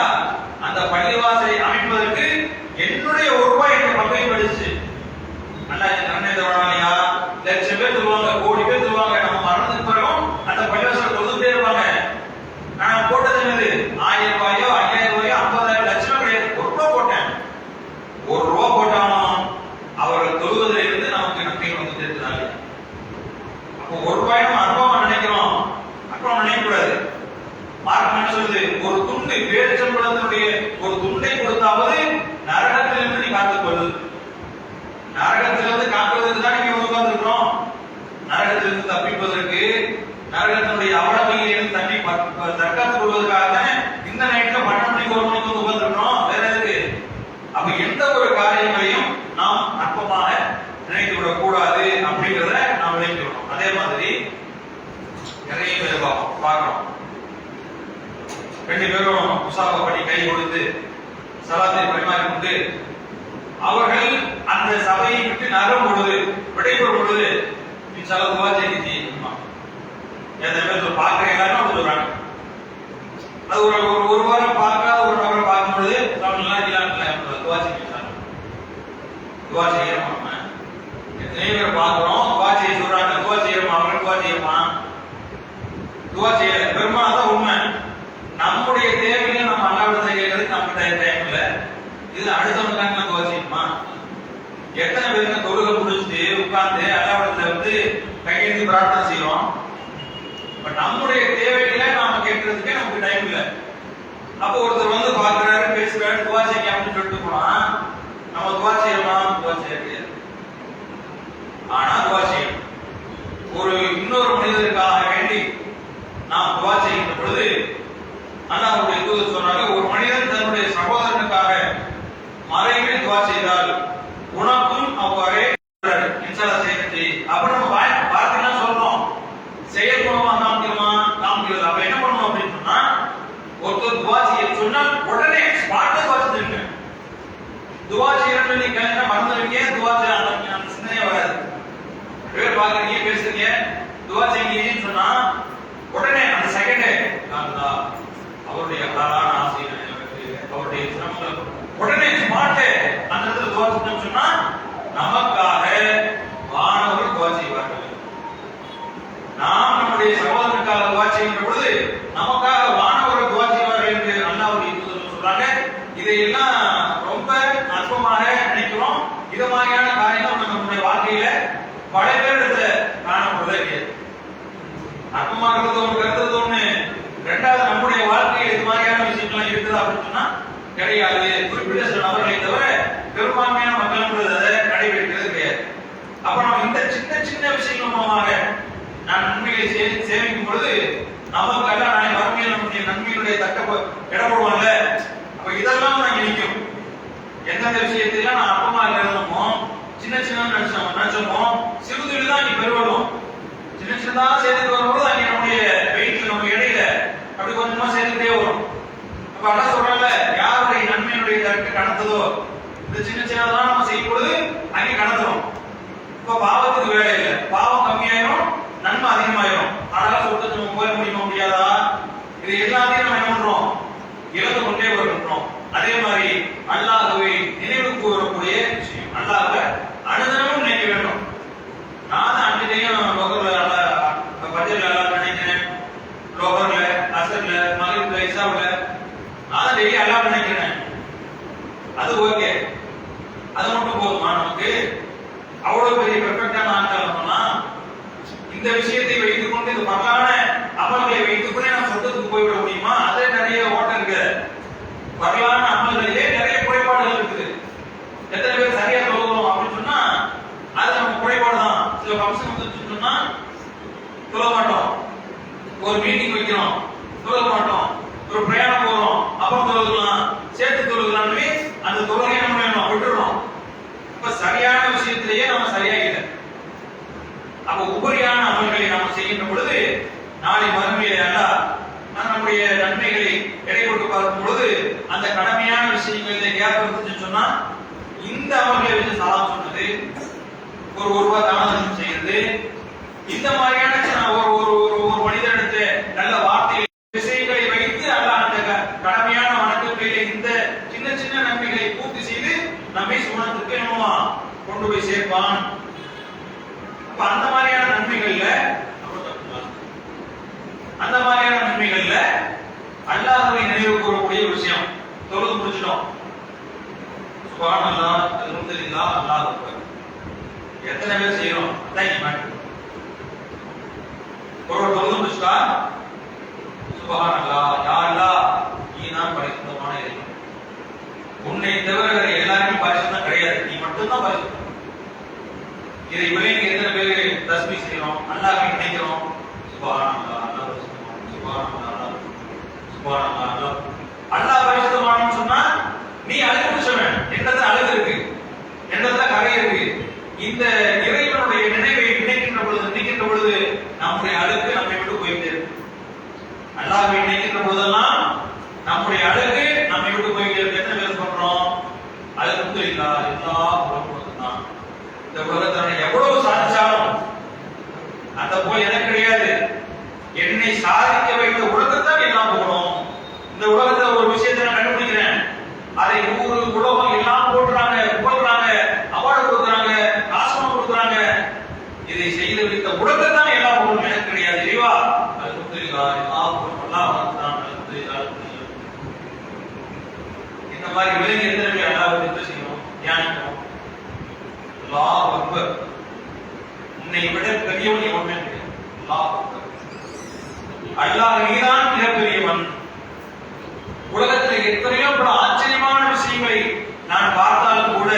அந்த பள்ளிவாசலை அமைப்பதற்கு என்னுடைய 1 ரூபாய் எனக்கு பங்களிப்பு அளிச்சு அல்ல நன்மை தரவானியா? லட்சம் பேர் சொல்லுவாங்க, கோடி பேர் சொல்லுவாங்க. நம்ம மரணத்துக்கு பிறகும் அந்த பள்ளிவாசல் கொடுத்துட்டே இருப்பாங்க. நான் போட்டது என்னது? 1000 ரூபாயோ 5000 ரூபாயோ 50,000 லட்சம் கிடையாது. 1 ரூபாய் போட்டேன். 1 ரூபாய் போட்டாலும் அவர்கள் தொழுவதில் இருந்து நமக்கு நன்மைகள் வந்து சேர்த்துறாங்க. அப்போ 1 ரூபாய் நம்ம அற்பமா நினைக்கிறோம், அற்பமா நினைக்கக்கூடாது. மார்க்கம் என்ன சொல்லுது? ஒரு துண்டு பேரிச்சம்பழத்தினுடைய ஒரு துண்டை கொடுத்தாவது நரகத்திலிருந்து நீ காத்துக்கொள்ளு. நரகத்திலிருந்து காப்பதற்கு தான் நீங்க உட்கார்ந்துருக்கிறோம். நரகத்திலிருந்து தப்பிப்பதற்கு, நரகத்தினுடைய அவலமையில் இருந்து தண்ணி தற்காத்துக் கொள்வதற்காக தானே இந்த நைட்ல 12 மணிக்கு 1 மணிக்கு வந்து உட்கார்ந்துருக்கிறோம். வேற எதுக்கு? அப்ப எந்த ஒரு காரியங்களையும் நாம் அற்பமாக நினைத்து விடக் கூடாது அப்படிங்கிறத நாம் நினைக்கிறோம். அதே மாதிரி நிறைய பேர் பார்க்கிறோம், 2 பேரும் முசாஃபா பண்ணி கை கொடுத்து சலாத்தை பரிமாறிக்கொண்டு அவர்கள் அந்த சபையை விட்டு நகரும் பொழுது, விடைபெறும் பொழுது இன்ஷாஅல்லாஹ் துஆ செய்யுமா, எத்தனை பேர் பார்க்குற எல்லாரும் அப்படி சொல்றாங்க. அது ஒரு வாரம் பார்க்காத ஒரு நபரை பார்க்கும்பொழுது தமிழ்லாம் இல்லாமல் துவா செய்யலாம். துவா செய்யறோம். நம்ம எத்தனை பேர் பார்க்கிறோம், துவா செய்ய சொல்றாங்க, துவா செய்யறோம், அவங்க துவா செய்யறோமா? துவா செய்ய பெரும்பாலும் தான் உண்மை. நம்முடைய தேவையை நம்ம அல்லாஹ்விடத்தை கேட்கறதுக்கு நமக்கு டைம் இல்லை. இது அடுத்தவங்க துவா செய்யணுமா? எத்தனை பேருக்கு தொழுகை முடிச்சுட்டு உட்கார்ந்து அல்லாஹ்விடத்தை கையெழுதி பிரார்த்தனை செய்யறோம். நம்முடைய தேவைகளை நாம கேட்கறதுக்கே நமக்கு டைம் இல்லை. அப்போ ஒருத்தர் பார்க்கிறாரு, பேசுறாரு, துவா செய்ய அப்படின்னு சொல்லிட்டு போனா நம்ம துவா செய்யலாம்? துவா செய்ய முடியாது. ஆனா துவா செய்யணும். ஒரு இன்னொரு மனிதருக்காக வேண்டி நாம் துவா செய்கின்ற பொழுது அல்லாஹ்வுடைய தூதர் சொன்னாங்க, ஒரு மனிதன் தன்னுடைய சகோதரனுக்காக மறைவில் துவா செய்தால் உனக்கும் அவ்வாறே இன்ஷால்லா செய்து. அப்ப நம்ம வார்த்தைனா சொல்றோம், செயல் மூலமா காமிக்கிறது. அப்ப என்ன பண்ணணும் அப்படின்னு சொன்னா, ஒருத்தர் துவா செய்ய சொன்னால் உடனே ஸ்பாட்ல துவா செஞ்சுருங்க. துவா செய்யறன்னு சொல்லி கேட்டா மறந்துடுவீங்க, துவா செய்ய அந்த சிந்தனையே வராது. பேர் பாக்குறீங்க, பேசுறீங்க, துவா செய்யுங்கன்னு சொன்னா உடனே அந்த செகண்டே அவருடைய அழகான ஆசை, அவருடைய சிரமங்கள் உடனே ஸ்பாட்டே அந்த இடத்துல துவா செஞ்சோம்னு சொன்னா நமக்காக வானவர்கள் துவா செய்வார்கள். நாம் நம்முடைய சகோதரனுக்காக துவா செய்கின்ற பொழுது நமக்காக வானவர்கள் துவா செய்வார்கள் என்று அல்லாஹ்வுடைய தூதர் சொல்றாங்க. இதையெல்லாம் ரொம்ப அற்பமாக நினைக்கிறோம். இது மாதிரியான காரியங்கள் நம்முடைய வாழ்க்கையில பல பேரிடத்துல காணப்படுறதே கிடையாது. அற்பமாக கருத்துறது ஒண்ணு, ரெண்டாவது நம்முடைய வாழ்க்கையில் இது மாதிரியான விஷயங்கள்லாம் இருக்குது அப்படின்னு சொன்னா கிடையாது. குறிப்பிட்ட சில நபர்களை தவிர பெரும்பான்மையான மக்கள் அதை கடைபிடிக்கிறது கிடையாது. அப்ப நம்ம இந்த சின்ன சின்ன விஷயங்கள் மூலமாக நான் நன்மைகளை சேமிக்கும் பொழுது நமக்கெல்லாம் நான் வறுமையில் நம்முடைய நன்மையினுடைய தக்க இடப்படுவாங்கல்ல. அப்ப இதெல்லாம் நாங்க நிற்கும். எந்தெந்த விஷயத்தையும் நான் அப்பமாக இருந்தோமோ, சின்ன சின்ன நினைச்சோமோ, சிறுதுளி தான் நீ பெருவடும். சின்ன சின்னதா சேர்த்துட்டு வரும்போது அங்கே நம்முடைய வெயிட்ல நம்ம இடையில அப்படி கொஞ்சமா சேர்த்துட்டே வரும். அப்ப அல்லாஹ் சொல்றாங்க, யாருடைய நன்மையினுடைய தட்டு கடந்ததோ இந்த சின்ன சின்னதெல்லாம் நம்ம செய்யும் பொழுது அங்கே கடந்துடும். இப்ப பாவத்துக்கு வேலை இல்லை, பாவம் கம்மியாயிரும், நன்மை அதிகமாயிரும். அதனால சொல்லிட்டு நம்ம போய் முடியாதா? இது எல்லாத்தையும் நம்ம என்ன பண்றோம்? இழந்து கொண்டே வருகின்றோம். அதே மாதிரி அல்லாஹ்வை நினைவு கூறக்கூடிய விஷயம், அல்லாஹ்வை அனுதினமும் நினைக்க வேண்டும். நான் அன்றையும் லோகர்ல பஜ்ர்ல அல்லாஹ் நினைக்கிறேன், லோகர்ல, அசர்ல, மகரிப்ல, இஷாவுல நான் டெய்லி அல்லாஹ் நினைக்கிறேன். அது ஓகே, அது மட்டும் போதுமா நமக்கு? அவ்வளவு பெரிய பெர்ஃபெக்டான ஆட்கள் சொன்னா இந்த விஷயத்தை வைத்துக் கொண்டு இந்த பரவான அமல்களை வைத்துக் கொண்டே நம்ம சொந்தத்துக்கு போய்விட முடியுமா? அதே நிறைய ஓட்டம் இருக்கு. வரலான அமல்களிலே நிறைய குறைபாடுகள் இருக்குது. எத்தனை பேர் சரியா தொழுகிறோம் அப்படின்னு சொன்னா அது நம்ம குறைபாடு தான். சில ஃபங்க்ஷன் வந்து சொன்னா தொழ மாட்டோம், ஒரு மீட்டிங் வைக்கிறோம் தொழ மாட்டோம், ஒரு பிரயாணம் போறோம் அப்புறம் தொழுகலாம், சேர்த்து தொழுகலாம்னு அந்த தொழுகையை நம்ம விட்டுறோம். இப்ப சரியான விஷயத்திலேயே நம்ம சரியா இல்லை. அப்ப உபரியான அமல்களை நாம் செய்கின்ற பொழுது நாளை மறுமையிலே அல்லாஹ் நம்முடைய நன்மைகளை எடை போட்டு பார்க்கும் பொழுது அந்த கடமையான விஷயங்களிலே கேப் இருந்துச்சுன்னு சொன்னா இந்த அமல்களை வச்சு சலாம் சொன்னது, ஒரு ரூபாய் தானம் செய்யறது, இந்த மாதிரியான ஒரு மனிதனிடத்தை நல்ல வார்த்தை விஷயங்களை வைத்து அல்லாஹ் அந்த கடமையான வணக்கங்களிலே இந்த சின்ன சின்ன நன்மைகளை பூர்த்தி செய்து நம்மை சுவனத்துக்கு என்னமா கொண்டு போய் சேர்ப்பான். அந்த மாதிரியான நன்மைகள்ல அல்லாஹ்வை நினைவு கூறக்கூடிய விஷயம் தொழுது முடிச்சிட்டோம். சுப்ஹானல்லாஹ், அல்ஹம்துலில்லாஹ், அல்லாஹ் அக்பர். எத்தனை பேர் செய்யறோம்? அதான் ஈமான். ஒரு தொழுது முடிச்சிட்டா சுப்ஹானல்லாஹ், யா அல்லாஹ் நீ தான் பரிசுத்தமான இறைவன், உன்னை தவிர வேற எல்லாருமே பரிசுத்தம் கிடையாது, நீ மட்டும்தான் பரிசுத்தம். இதை இவங்க எத்தனை பேர் தஸ்பீஹ் செய்யறோம், அல்லாஹ்வை நினைக்கிறோம். சுப்ஹானல்லாஹ், அல்லாஹ் பரிசுத்தமானவன், சுப்ஹானல்லாஹ், சுப்ஹானல்லாஹ். அல்லாஹ் பரிசுத்தமானவன் சொன்னா நீ அழுகு பிடிச்சவன், என்னத்துல அழுகு இருக்கு, என்னத்துல கரை இருக்கு. இந்த இறைவனுடைய நினைவை நினைக்கின்ற பொழுது நம்முடைய அழுகு நம்மை விட்டு போயிட்டே இருக்கு. அல்லாஹ்வை நினைக்கின்ற பொழுதெல்லாம் நம்முடைய அழுகு நம்மை விட்டு போயிட்டே இருக்கு. எத்தனை பேர் பண்றோம்? அல்ஹம்துலில்லாஹ், எல்லா புகழும் தான். இந்த உலகத்துல எவ்வளவு சாதிச்சாலும் அந்த போல் எனக்கு கிடையாது, சாதிக்க வைத்த உலகத்தான் எல்லாம் போகணும். இந்த உலகத்துல ஒரு விஷயத்தை நான் கண்டுபிடிக்கிறேன், அதை 100 உலகம் எல்லாம் போடுறாங்க, புகழ்றாங்க, அவார்டு கொடுக்குறாங்க, காசுமா கொடுக்குறாங்க. இதை செய்து வைத்த உலகத்தான் எல்லாம் போகணும் எனக்கு கிடையாது. இறைவா அல்ஹம்துலில்லாஹ், அல்லாஹ் தான் அல்ஹம்துலில்லாஹ். இந்த மாதிரி விலங்கு எத்தனை அல்லாஹ்வை திக்ர் செய்யணும், தியானிக்கணும். அல்லாஹ் அக்பர். உன்னை விட பெரியவன் எவனுமே கிடையாது. அல்லாஹ் அக்பர். அல்லாஹ் நீதான் மிகப்பெரியவன். உலகத்தில் எத்தனையோ பல ஆச்சரியமான விஷயங்களை நான் பார்த்தாலும் கூட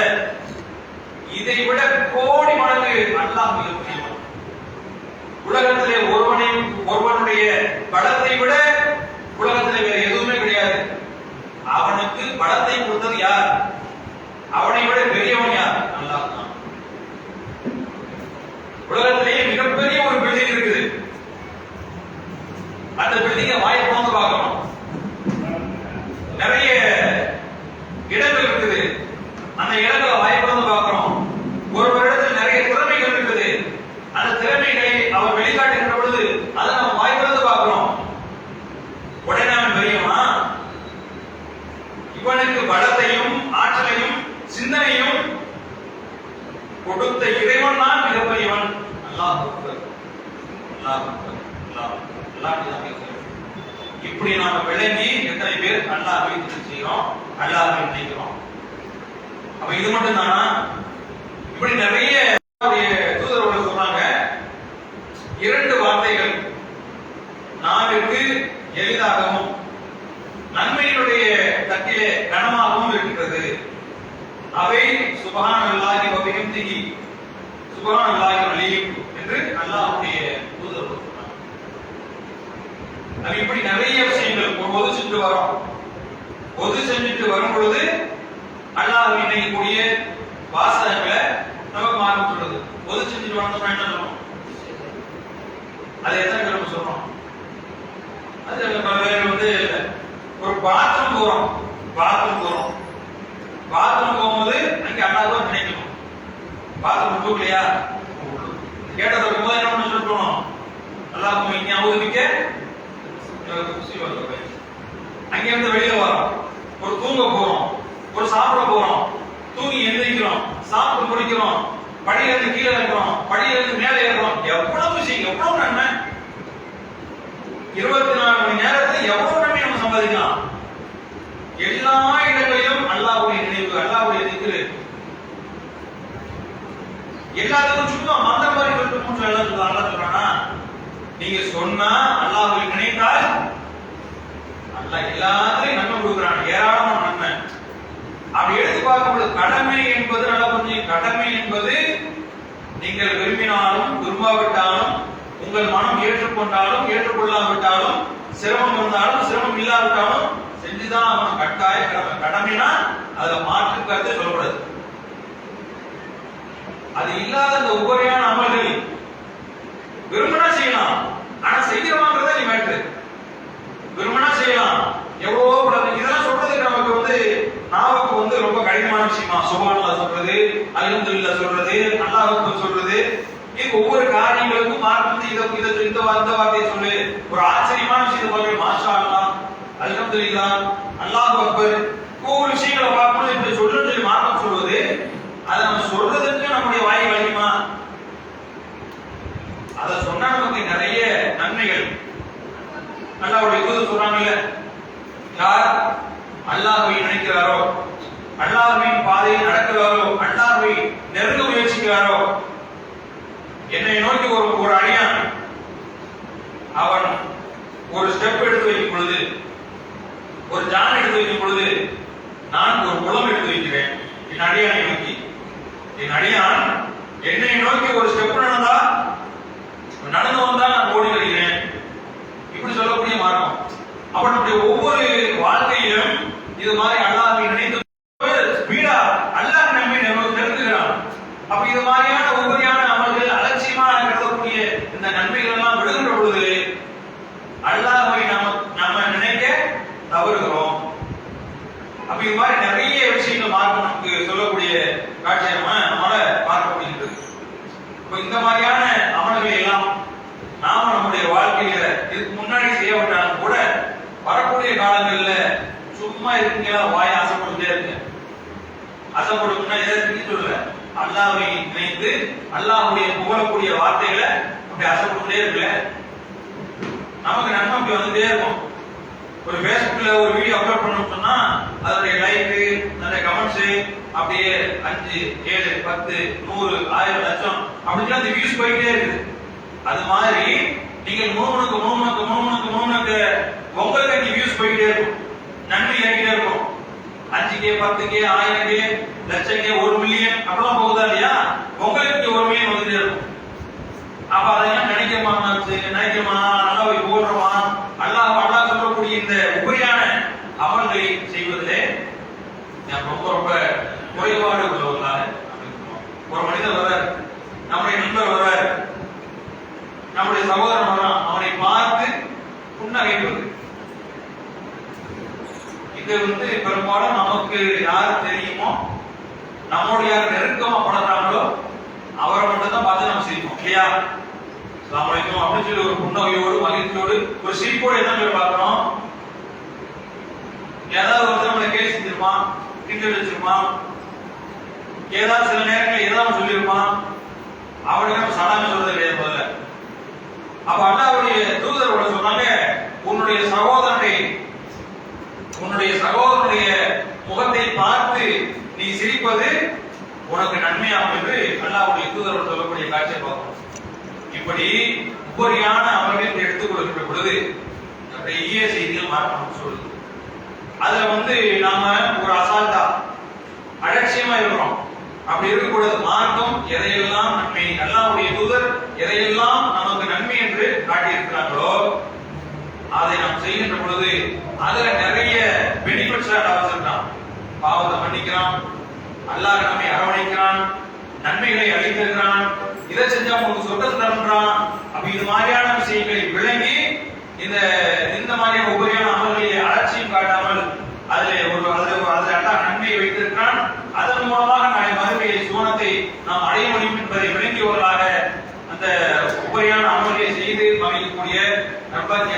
இதை விட கோடி மடங்கு அல்லாஹ் மிகப்பெரியவன். உலகத்திலே ஒருவனுடைய பலத்தை விட உலகத்திலே வேற எதுவுமே கிடையாது. அவனுக்கு பலத்தை கொடுத்தது யார்? அவனை விட பெரியவன் யார்? அல்லாஹ் தான். உலகத்திலேயே மிகப்பெரிய ஒரு பில்டிங் இருக்குது. அந்த பில்டிங்கை வாய் திறந்து பார்க்கணும். நிறைய இடங்கள் இருக்குது. அந்த இடங்களை வாய் திறந்து பார்க்கணும். ஒரு இடத்தில் நிறைய திறமைகள் இருக்குது. அந்த திறமைகளை அவர் வெளிக்காட்டுகின்ற பொழுது அதை நம்ம வாய் திறந்து பார்க்கிறோம். உடனே அவன் பெரியவனா? இவனுக்கு பலத்தையும் ஆற்றலையும் சிந்தனையும் கொடுத்த இறைவன் தான் மிகப்பெரியவன். அல்லாஹ் அக்பர். அல்லாஹ் அக்பர். அல்லாஹ் அல்லாஹ். இப்படி நாம விளங்கி எத்தனை பேர் அல்லாஹ்வை திக்ர் செய்கிறோம், அல்லாஹ்வை நினைக்கிறோம். அப்ப இது மட்டும் தானா? இப்படி நிறைய தூதர்கள் சொல்றாங்க, 2 வார்த்தைகள் நாவிற்கு எளிதாகவும் நன்மையினுடைய தட்டிலே கனமாகவும் இருக்கின்றது. அவை சுப்ஹானல்லாஹி வ பிஹம்திஹி சுப்ஹானல்லாஹி அலீம் என்று அல்லாஹ்வுடைய தூதர்கள் சொன்னாங்க. நம்ம இப்படி நிறைய விஷயங்கள் ஒவ்வொரு செஞ்சு வரோம். ஒது செஞ்சுட்டு வரும் பொழுது அல்லாஹ் நினைக்கக்கூடிய வாசகங்களை நமக்கு மார்க்கம் சொல்லுது. ஒது செஞ்சுட்டு வரணும் சொன்னா என்ன சொல்லணும்? அது எத்தனை கிழமை சொல்றோம்? அது ஒரு பாத்ரூம் போறோம். பாத்ரூம் போகும்போது அங்கே அல்லாஹ்வை நினைக்கணும். பாத்ரூம் போகலையா? கேட்ட போது என்ன பண்ண சொல்லணும்? அல்லாஹ் இங்கே அவதிக்க அங்கே இருந்து வெளியில வரோம். ஒரு தூங்க போறோம், ஒரு சாப்பிட போறோம், தூங்கி எந்திரிக்கிறோம், சாப்பிட்டு முடிக்கிறோம், படியில இருந்து கீழே இருக்கிறோம், படியில இருந்து மேலே ஏறுறோம். எவ்வளவு விஷயம், எவ்வளவு நன்மை! 24 மணி நேரத்துல எவ்வளவு நன்மை நம்ம சம்பாதிக்கலாம். எல்லா இடங்களிலும் அல்லாஹ்வுடைய நினைவு, அல்லாஹ்வுடைய திக்ர். எல்லாத்துக்கும் சும்மா மந்த மாதிரி சொல்லிட்டு எல்லாம் சொல்றானா? நீங்க சொன்னா அல்லாஹ்வை நினைத்தால் அல்லாஹ் எல்லாத்தையும் நன்மை கொடுக்கிறான், ஏராளமான நன்மை. அப்படி எடுத்து பார்க்கும்போது கடமை என்பது நல்லா கொஞ்சம், கடமை என்பது நீங்கள் விரும்பினாலும் விரும்பாவிட்டாலும், உங்கள் மனம் ஏற்றுக்கொண்டாலும் ஏற்றுக்கொள்ளாவிட்டாலும், சிரமம் இருந்தாலும் சிரமம் இல்லாவிட்டாலும் செஞ்சுதான் அவன் கட்டாய கடமை. கடமைனா அதுல மாற்று கருத்தை சொல்லக்கூடாது. அது இல்லாத இந்த உபரியான அமல்கள் விரும்பினா செய்யலாம், ஆனா செய்யறவாங்கிறத நீ மேட்ரு. விரும்பினா செய்யலாம், எவ்வளவோ இதெல்லாம் சொல்றதுக்கு நமக்கு நாவுக்கு ரொம்ப கடினமான விஷயமா. சுப்ஹானல்லாஹ் சொல்றது, அல்ஹம்துலில்லாஹ் சொல்றது, அல்லாஹ் அக்பர் சொல்றது, இது ஒவ்வொரு காரியங்களுக்கும் மார்க்கம் இந்த வார்த்தையை சொல்லு. ஒரு ஆச்சரியமான விஷயத்தை சொல்ற, மாஷா அல்லாஹ், அல்ஹம்துலில்லாஹ், அல்லாஹ் அக்பர், ஒவ்வொரு விஷயங்களை பார்க்கும்போது இப்படி சொல்லுன்னு சொல்லி மார்க்கம் சொல்வது, அதை நம்ம சொல்றதுக்கு நம்முடைய வாய் வலிக்குமா? அதை சொன்னா நமக்கு நிறைய நன்மைகள். அல்லாஹ்வுடைய தூதர் சொல்றாங்கல்ல, யார் அல்லாஹ்வை நினைக்கிறாரோ, அல்லாஹ்வின் பாதையில் நடக்கிறாரோ, அல்லாஹ்வை நெருங்க முயற்சிக்கிறாரோ, என்னை நோக்கி ஒரு அடியான் அவன் ஒரு ஸ்டெப் எடுத்து வைக்கும் பொழுது, ஒரு ஜான் எடுத்து வைக்கும் பொழுது, நான் ஒரு குளம் எடுத்து வைக்கிறேன் என் அடியானை நோக்கி. என் அடியான் என்னை நோக்கி ஒரு ஸ்டெப் நடந்து வந்தா நான் ஓடி வருகிறேன். இப்படி சொல்லக்கூடிய மார்க்கம். அப்ப நம்முடைய ஒவ்வொரு வாழ்க்கையிலும் இது மாதிரி அல்லாஹ்வை நினைத்து ஸ்பீடா அல்லாஹ் நம்மை நெருங்குகிறான். அப்ப இது மாதிரியான ஒவ்வொருயான அமல்கள் அலட்சியமாக கருதக்கூடிய இந்த நன்மைகள் எல்லாம் விடுகின்ற பொழுது அல்லாஹ்வை நம்ம நினைக்க தவறுகிறோம். அப்ப இது மாதிரி நிறைய விஷயங்கள் மார்க்கம் நமக்கு சொல்லக்கூடிய காட்சியமா நம்மளால பார்க்க முடிகிறது. இப்ப இந்த மாதிரியான அமல்கள் எல்லாம் நாம நம்முடைய வாழ்க்கையில இதுக்கு முன்னாடி காலங்கள்ல சும்மா இருக்கீங்களா, வாயை அசைப்பட்டுட்டே இருக்கு. அசைப்படும்னா எதற்கு சொல்லல, அல்லாஹ்வை நினைத்து அல்லாஹ்வுடைய புகழக்கூடிய வார்த்தைகளை அப்படி அசைப்பட்டுட்டே இருக்குல்ல, நமக்கு நன்மை அப்படி வந்துட்டே இருக்கும். ஒரு Facebookல ஒரு வீடியோ அப்லோட் பண்ணோம்னு சொன்னா அதோடைய லைக், அதோடைய கமெண்ட்ஸ் அப்படியே 5, 7, 10, 100, 1000, லட்சம் அப்படின்னா அந்த வியூஸ் போயிட்டே இருக்குது. அது மாதிரி நீங்கள் முணுமுணுக்கு உங்களுக்கு அங்கே வியூஸ் போயிட்டே இருக்கும், நன்மை ஏறிட்டே இருக்கும். 5K, 10K, 1000K, லட்சம், 1 மில்லியன் அப்படிலாம் போகுதா இல்லையா? உங்களுக்கு 1 மில்லியன் வந்துட்டே இருக்கும். அப்ப அதையெல்லாம் நினைக்கிறோமா, அல்லாஹ்வை புகழ்றோமா, அல்லாஹ் சொல்லக்கூடிய இந்த உபரியான அமல்களை செய்வதிலே ரொம்ப குறைபாடு உள்ளவர்களாக ஒரு மனிதர் வர்றார், நம்முடைய நண்பர் வர்றார், நம்முடைய சகோதரன் வர்றான், அவனை பார்த்து புன்னகைப்பது. இது பெரும்பாலும் நமக்கு யார் தெரியுமோ, நம்மோட யார் நெருக்கமா படுறாங்களோ அவரை மட்டும் தான் பார்த்து நம்ம சிரிப்போம் இல்லையா? அஸ்ஸலாமு அலைக்கும் அப்படின்னு சொல்லி ஒரு புன்னகையோடு, மகிழ்ச்சியோடு, ஒரு சிரிப்போடு என்ன சொல்லி பார்க்கிறோம். ஏதாவது ஒருத்தர் நம்மளை கேலி செஞ்சிருப்பான், கிண்டல் வச்சிருப்பான், ஏதாவது சில நேரங்களில் ஏதாவது சொல்லியிருப்பான், அவனுக்கு நம்ம சலாமே சொல்றது கிடையாது முதல்ல. அப்ப அல்லாஹ்வுடைய தூதர் சொன்னாங்க, உன்னுடைய சகோதரனுடைய முகத்தை பார்த்து நீ சிரிப்பது உனக்கு நன்மையாகும் என்று அல்லாஹ்வுடைய தூதர் சொல்லக்கூடிய காட்சியை பார்க்கணும். இப்படி உபரியான அமல்களை எடுத்துக் கொடுக்கிற பொழுது நிறைய செய்திகள் மாற்றணும் சொல்லுது. அதுல நாம ஒரு அசால்ட்டா அலட்சியமா இருக்கிறோம். அப்படி இருக்கக்கூடாது. மார்க்கம் எதையெல்லாம் நன்மை, அல்லாஹ்வுடைய தூதர் எதையெல்லாம் நமக்கு நன்மை என்று காட்டியிருக்கிறார்களோ அதை நாம் செய்கின்ற பொழுது அதுல நிறைய பெனிஃபிட்ஸ் அவசியம். பாவத்தை மன்னிக்கிறான், அல்லாஹ் நம்மை அரவணைக்கிறான், நன்மைகளை அளித்திருக்கிறான், இதை செஞ்சா உங்களுக்கு சொர்க்கத்தை தருகிறான். அப்ப இது மாதிரியான விஷயங்களை விளங்கி இந்த மாதிரியான உபரியான அமல்களை அலட்சியம் காட்டாமல் அதில் அல்லாஹ் நன்மையை வைத்திருக்கிறான், அதன் மூலமாக நாளை மறுமையை சுவனத்தை நாம் அடைய முடியும் என்பதை விளங்கியவர்களாக அந்த உபரியான அமல்களை செய்து மகிழக்கூடிய நண்பர்